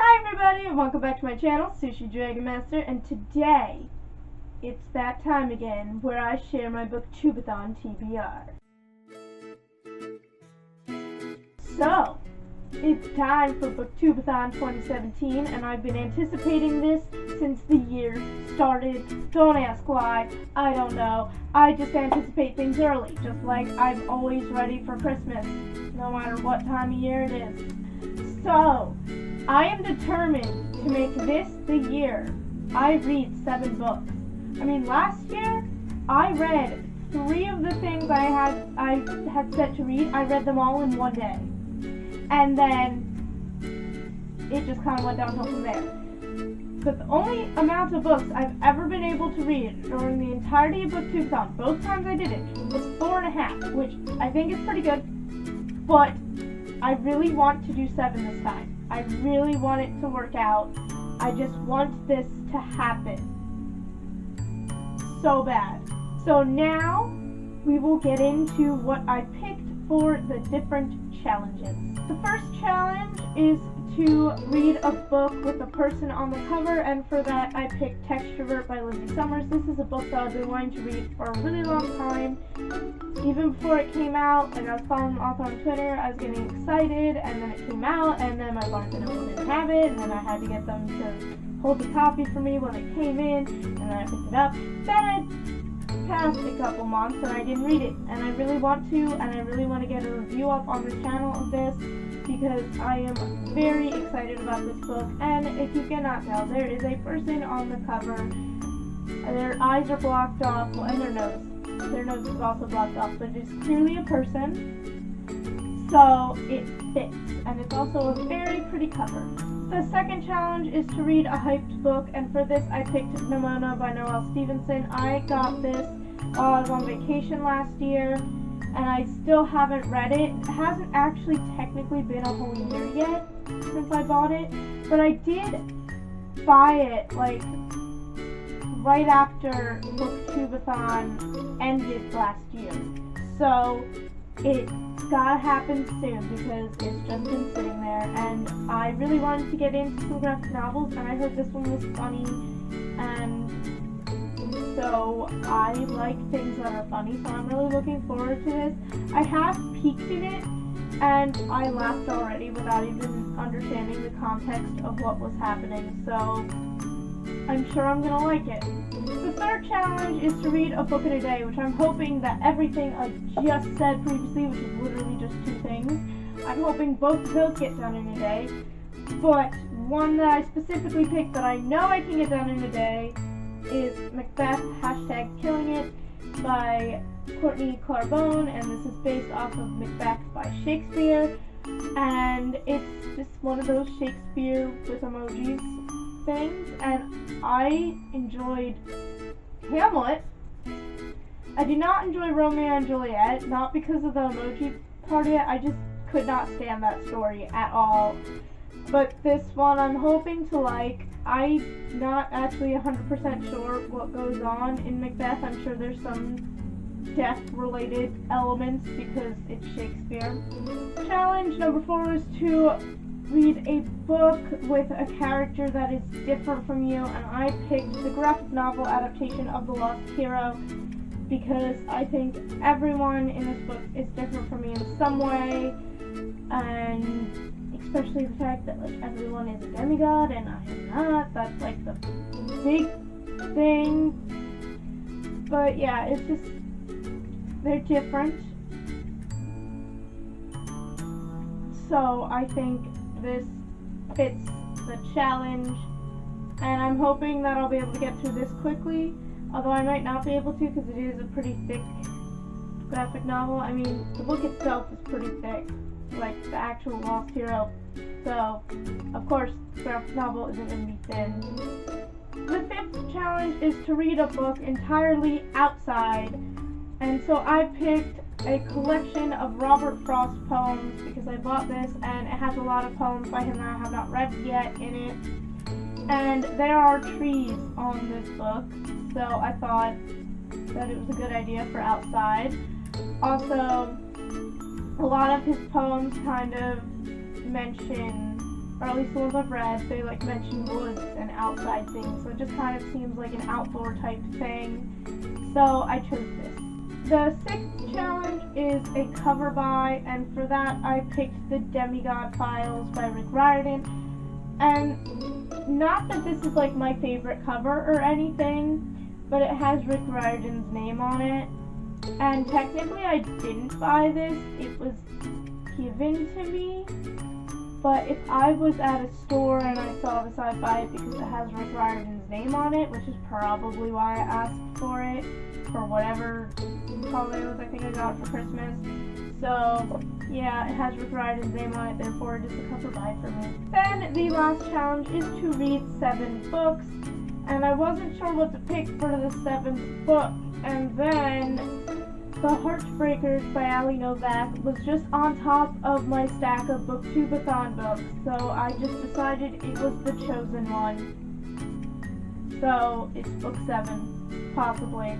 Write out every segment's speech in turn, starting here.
Hi everybody and welcome back to my channel, sushidragonmaster, and today it's that time again where I share my BookTube-A-Thon TBR. So, it's time for BookTube-A-Thon 2017 and I've been anticipating this since the year started. Don't ask why, I don't know. I just anticipate things early, just like I'm always ready for Christmas, no matter what time of year it is. So, I am determined to make this the year I read 7 books. I mean, last year, I read 3 of the things I had set to read. I read them all in one day. And then, it just kind of went downhill from there. But the only amount of books I've ever been able to read during the entirety of BookTube-A-Thon, both times I did it, was 4.5, which I think is pretty good. But I really want to do 7 this time. I really want it to work out. I just want this to happen so bad. So now we will get into what I picked for the different challenges. The first challenge is to read a book with a person on the cover, and for that I picked Textrovert by Lindsay Summers. This is a book that I've been wanting to read for a really long time. Even before it came out, like I was following the author on Twitter, I was getting excited, and then it came out, and then my Barnes & Noble didn't have it, and then I had to get them to hold the copy for me when it came in, and then I picked it up. Then it passed a couple months, and I didn't read it, and I really want to, and I really want to get a review up on the channel of this, because I am very excited about this book. And if you cannot tell, there is a person on the cover, and their eyes are blocked off, well, and their nose is also blocked off, but it is clearly a person, so it fits, and it's also a very pretty cover. The second challenge is to read a hyped book, and for this I picked Nimona by Noelle Stevenson. I got this while I was on vacation last year, and I still haven't read it. It hasn't actually technically been a whole year yet since I bought it, but I did buy it like right after BookTube-A-Thon ended last year. So it's gotta happen soon because it's just been sitting there, and I really wanted to get into some graphic novels, and I heard this one was funny, and so I like things that are funny, so I'm really looking forward to this. I have peeked in it, and I laughed already without even understanding the context of what was happening, so I'm sure I'm gonna like it. The third challenge is to read a book in a day, which I'm hoping that everything I just said previously, which is literally just 2 things, I'm hoping both of those get done in a day, but one that I specifically picked that I know I can get done in a day is Macbeth, #KillingIt, by Courtney Clarbone, and this is based off of Macbeth by Shakespeare, and it's just one of those Shakespeare with emojis things, and I enjoyed Hamlet. I did not enjoy Romeo and Juliet, not because of the emoji part of it, I just could not stand that story at all, but this one I'm hoping to like. I'm not actually 100% sure what goes on in Macbeth. I'm sure there's some death-related elements because it's Shakespeare. Challenge number 4 is to read a book with a character that is different from you, and I picked the graphic novel adaptation of The Lost Hero because I think everyone in this book is different from me in some way, and especially the fact that like everyone is a demigod and I am not. That's like the big thing. But yeah, it's just, they're different. So I think this fits the challenge, and I'm hoping that I'll be able to get through this quickly, although I might not be able to because it is a pretty thick graphic novel. I mean, the book itself is pretty thick, like the actual Lost Hero, so of course the graphic novel isn't going to be thin. The 5th challenge is to read a book entirely outside, and so I picked a collection of Robert Frost poems because I bought this and it has a lot of poems by him that I have not read yet in it, and there are trees on this book, so I thought that it was a good idea for outside. Also, a lot of his poems kind of mention or at least the ones I've read, they like mention woods and outside things, so it just kind of seems like an outdoor type thing, so I chose this. The 6th challenge is a cover by, and for that I picked the Demigod Files by Rick Riordan. And not that this is like my favorite cover or anything, but it has Rick Riordan's name on it. And technically I didn't buy this, it was given to me. But if I was at a store and I saw this, I'd buy it because it has Rick Riordan's name on it, which is probably why I asked for it, for whatever holiday I think I got for Christmas. So, yeah, it has Rick Riordan's name on it, therefore it is a cover buy for me. Then, the last challenge is to read 7 books, and I wasn't sure what to pick for the 7th book, and then The Heartbreakers by Ali Novak was just on top of my stack of BookTube-A-Thon books, so I just decided it was the chosen one. So, it's book 7, possibly.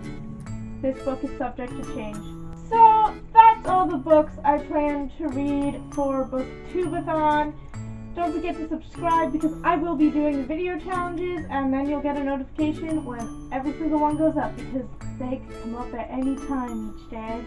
This book is subject to change. So, that's all the books I plan to read for BookTube-A-Thon. Don't forget to subscribe because I will be doing the video challenges, and then you'll get a notification when every single one goes up, because they can come up at any time each day.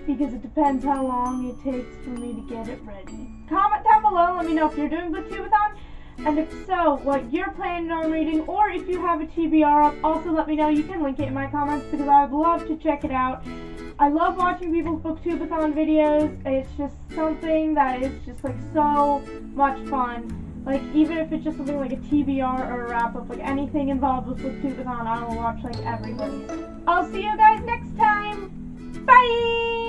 Because it depends how long it takes for me to get it ready. Comment down below, let me know if you're doing BookTube-A-Thon, and if so, what you're planning on reading, or if you have a TBR up, also let me know. You can link it in my comments because I would love to check it out. I love watching people's BookTube-A-Thon videos. It's just something that is just like so much fun. Like, even if it's just something like a TBR or a wrap-up, like anything involved with BookTube-A-Thon, I will watch like everybody's. I'll see you guys next time. Bye!